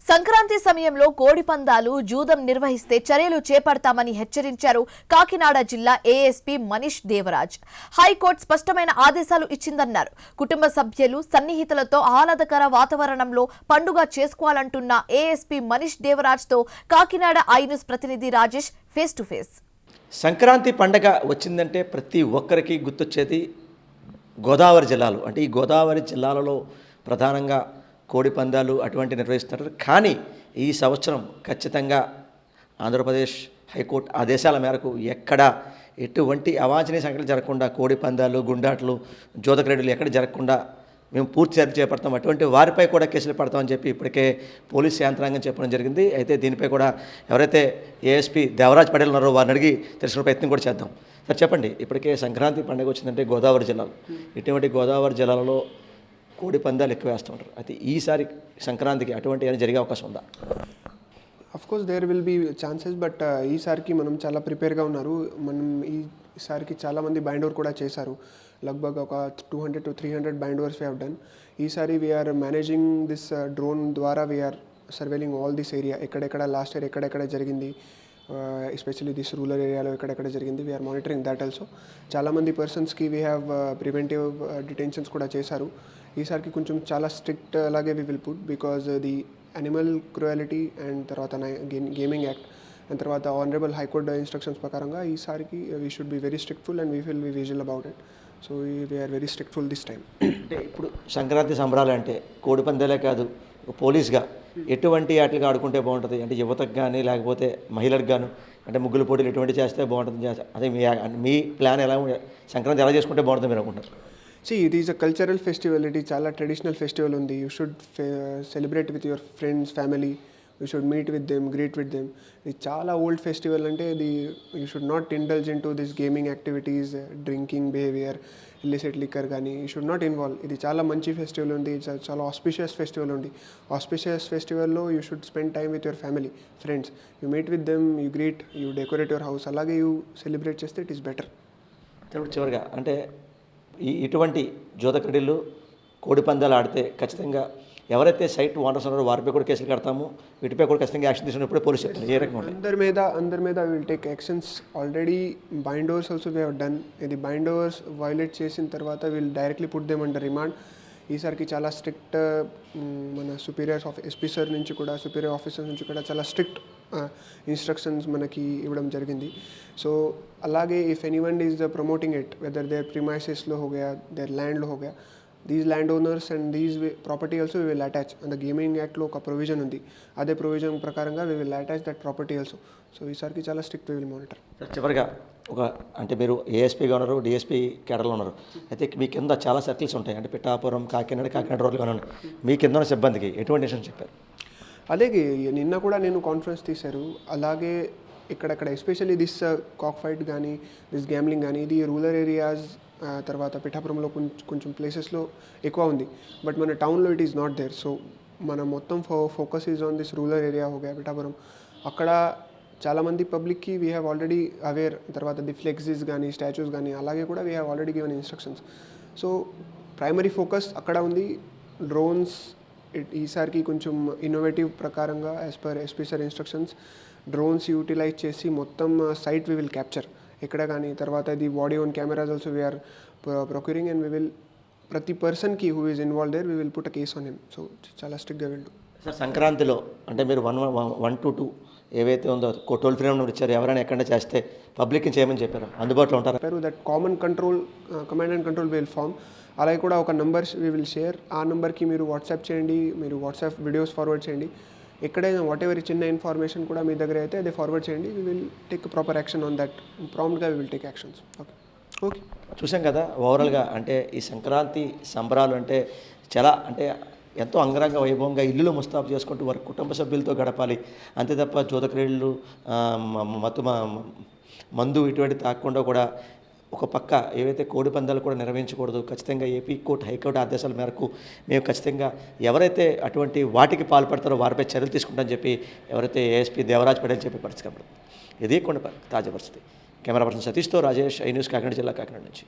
సంక్రాంతి సమయంలో కోడి పందాలు జూదం నిర్వహిస్తే చర్యలు చేపడతామని హెచ్చరించారు కాకినాడ జిల్లా ఏఎస్పీ మనీష్ దేవరాజ్. హైకోర్టు స్పష్టమైన ఆదేశాలు ఇచ్చిందన్నారు. కుటుంబ సభ్యులు సన్నిహితులతో ఆహ్లాదకర వాతావరణంలో పండుగ చేసుకోవాలంటున్న ఏఎస్పీ మనీష్ దేవరాజ్ తో కాకినాడ ఐ న్యూస్ ప్రతినిధి Rajesh face to face. Sankranti పండగ వచ్చిందంటే ప్రతి ఒక్కరికి గుర్తొచ్చేది గోదావరి జిల్లాలు. అంటే ఈ గోదావరి జిల్లాలలో ప్రధానంగా కోడి పందాలు అటువంటి నిర్వహిస్తున్నారు. కానీ ఈ సంవత్సరం ఖచ్చితంగా ఆంధ్రప్రదేశ్ హైకోర్టు ఆదేశాల మేరకు ఎక్కడ ఎటువంటి అవాంఛనీయ సంఘటనలు జరగకుండా కోడి పందాలు, గుండాట్లు, జోదక్రీడలు ఎక్కడ జరగకుండా మేము పూర్తి చర్య చేపడతాం. అటువంటి వారిపై కూడా కేసులు పడతామని చెప్పి ఇప్పటికే పోలీస్ యంత్రాంగం చెప్పడం జరిగింది. అయితే దీనిపై కూడా ఎవరైతే ఏఎస్పీ దేవరాజ్ పటేల్ ఉన్నారో వారిని అడిగి తెలుసుకునే ప్రయత్నం కూడా చేద్దాం. సార్ చెప్పండి, ఇప్పటికే సంక్రాంతి పండుగ వచ్చిందంటే గోదావరి జిల్లాలు, ఇటువంటి గోదావరి జిల్లాలలో కోడి పందాలు ఎక్కువ వేస్తుంటారు. అయితే ఈసారి సంక్రాంతికి అటువంటి ఏమైనా జరిగే అవకాశం ఉందా? Of course there will be chances, but ఈసారికి మనం చాలా ప్రిపేర్గా ఉన్నారు. మనం ఈసారికి చాలామంది బైండ్ ఓవర్ కూడా చేశారు. లగ్భగ్ ఒక 200 to 300 bind overs we have done. ఈసారి వీఆర్ మేనేజింగ్ దిస్ డ్రోన్ ద్వారా వీఆర్ సర్వేలింగ్ ఆల్ దిస్ ఏరియా. ఎక్కడెక్కడ లాస్ట్ ఇయర్ ఎక్కడెక్కడ జరిగింది, ఎస్పెషల్లీ దిస్ రూరల్ ఏరియాలో ఎక్కడెక్కడ జరిగింది, వీఆర్ మానిటరింగ్ దాట్ ఆల్సో. చాలామంది పర్సన్స్కి వీ హ్యావ్ ప్రివెంటివ్ డిటెన్షన్స్ కూడా చేశారు. ఈసారికి కొంచెం చాలా స్ట్రిక్ట్ అలాగే we will put, because the animal cruelty and తర్వాత గేమింగ్ యాక్ట్ అండ్ తర్వాత ఆనరబుల్ హైకోర్టు ఇన్స్ట్రక్షన్స్ ప్రకారంగా ఈసారికి we should be very strictful and we will be vigil about it. So we are very strictful this time. అంటే ఇప్పుడు సంక్రాంతి సంబరాలు అంటే కోడి పందాలే కాదు, పోలీస్గా ఎటువంటి ఆటలుగా ఆడుకుంటే బాగుంటుంది? అంటే యువతకు కానీ లేకపోతే మహిళలకు గాను అంటే ముగ్గులు పోటీలు ఎటువంటి చేస్తే బాగుంటుంది? అదే మీ ప్లాన్ ఎలా, సంక్రాంతి ఎలా చేసుకుంటే బాగుంటుంది మీరు అనుకుంటారు? See, it is a cultural festival. It is చాలా ట్రెడిషనల్ ఫెస్టివల్ ఉంది. You should celebrate with your friends, family. You should meet with them, greet with them. ఇది చాలా ఓల్డ్ ఫెస్టివల్. అంటే you should not indulge into this gaming activities, drinking behavior, illicit liquor కానీ you should not involve. ఇది చాలా మంచి festival ఉంది. చాలా auspicious festival ఉంది. ఆస్పిషియస్ ఫెస్టివల్లో you should spend time with your family, friends. You meet with them, you greet, you decorate your house. అలాగే you celebrate చేస్తే it is better. చివరిగా అంటే ఇటువంటి జోదక్రీడలు, కోడి పందాలు ఆడితే ఖచ్చితంగా ఎవరైతే సైట్ ఓనర్స్ ఉన్నారో వారిపై కూడా కేసులు కడతాము, వీటిపై కూడా ఖచ్చితంగా యాక్షన్ తీసుకున్నప్పుడు పోలీసు చెప్తారు. ఏ రకంగా అందరి మీద will take actions. Already bind overs also we have done. ఇది బైండ్ ఓవర్స్ వైలేట్ చేసిన తర్వాత will directly put them under remand. ఈసారికి చాలా స్ట్రిక్ట్ మన సుపీరియర్ ఎస్పీ సార్ నుంచి కూడా, సుపీరియర్ ఆఫీసర్ నుంచి కూడా చాలా స్ట్రిక్ట్ ఇన్స్ట్రక్షన్స్ మనకి ఇవ్వడం జరిగింది. సో అలాగే if anyone is promoting it, whether their ప్రిమైసెస్లో हो गया, దేర్ ల్యాండ్లో हो गया, these land owners and these property also we will attach. And gaming యాక్ట్లో ఒక ప్రొవిజన్ ఉంది, అదే ప్రొవిజన్ ప్రకారంగా we will attach that property also. So ఈసారికి చాలా స్ట్రిక్ట్ వీ విల్ మానిటర్. చివరిగా అంటే మీరు ఏఎస్పీగా ఉన్నారు, డిఎస్పీ కేడర్లో ఉన్నారు. అయితే మీ కింద చాలా సర్కిల్స్ ఉంటాయి. అంటే పిఠాపురం, కాకినాడ రోడ్లు ఉన్నాయి. మీ కింద ఉన్న సిబ్బందికి ఎటువంటి విషయం చెప్పారు? అలాగే నిన్న కూడా నేను కాన్ఫరెన్స్ తీశారు. అలాగే ఇక్కడక్కడ ఎస్పెషల్లీ దిస్ కాక్ ఫైట్ కానీ, దిస్ గ్యామ్లింగ్ కానీ, ఇది రూరల్ ఏరియాస్ తర్వాత పిఠాపురంలో కొంచెం ప్లేసెస్లో ఎక్కువ ఉంది. బట్ మన టౌన్లో it is not there. So మన మొత్తం focus is on this rural area हो गया పిఠాపురం. అక్కడ చాలామంది పబ్లిక్కి వీ హ్యావ్ ఆల్రెడీ అవేర్. తర్వాత ది ఫ్లెక్సీస్ కానీ, స్టాచ్యూస్ కానీ అలాగే కూడా we have already given instructions. So primary focus అక్కడ ఉంది. డ్రోన్స్ ఈసారికి కొంచెం ఇన్నోవేటివ్ ప్రకారంగా as per SP sir instructions drones utilise చేసి మొత్తం సైట్ వీ విల్ క్యాప్చర్ ఎక్కడ కానీ. తర్వాత the body worn cameras also we are procuring and we will ప్రతి పర్సన్కి who is involve there we will put a case on him. So చాలా స్ట్రిక్ట్గా వెళ్ళు. సార్ సంక్రాంతిలో అంటే మీరు 112 ఏవైతే ఉందో టోల్ ఫ్రీ నెంబర్ ఇచ్చారు, ఎవరైనా ఎక్కడైనా చేస్తే పబ్లిక్కి చేయమని చెప్పారు, అందుబాటులో ఉంటారు? That common control, command and control will form. అలాగే కూడా ఒక నంబర్స్ వీ విల్ షేర్. ఆ నెంబర్కి మీరు వాట్సాప్ చేయండి, మీరు వాట్సాప్ వీడియోస్ ఫార్వర్డ్ చేయండి. ఎక్కడైనా వాట్ ఎవర్ చిన్న ఇన్ఫర్మేషన్ కూడా మీ దగ్గర అయితే అదే ఫార్వర్డ్ చేయండి. We will take proper action on that. ప్రాంప్ట్గా we will take actions. Okay. చూసాం కదా ఓవరాల్గా. అంటే ఈ సంక్రాంతి సంబరాలు అంటే చాలా అంటే ఎంతో అంగరంగ వైభవంగా ఇల్లులో ముస్తాబు చేసుకుంటూ వారి కుటుంబ సభ్యులతో గడపాలి. అంతే తప్ప జోదక్రీడలు, మందు ఇటువంటి తాకుండా కూడా ఒక పక్క ఏవైతే కోడి పందాలు కూడా నిర్వహించకూడదు. ఖచ్చితంగా ఏపీ కోర్టు, హైకోర్టు ఆదేశాల మేరకు మేము ఖచ్చితంగా ఎవరైతే అటువంటి వాటికి పాల్పడతారో వారిపై చర్యలు తీసుకుంటామని చెప్పి ఎవరైతే ఏఎస్పీ దేవరాజ్ పటేల్ చెప్పి పరిస్థితి. ఇది కొండ తాజా పరిస్థితి. కెమెరా పర్సన్ సతీష్తో రాజేష్, ఐ న్యూస్, కాకినాడ జిల్లా, కాకినాడ నుంచి.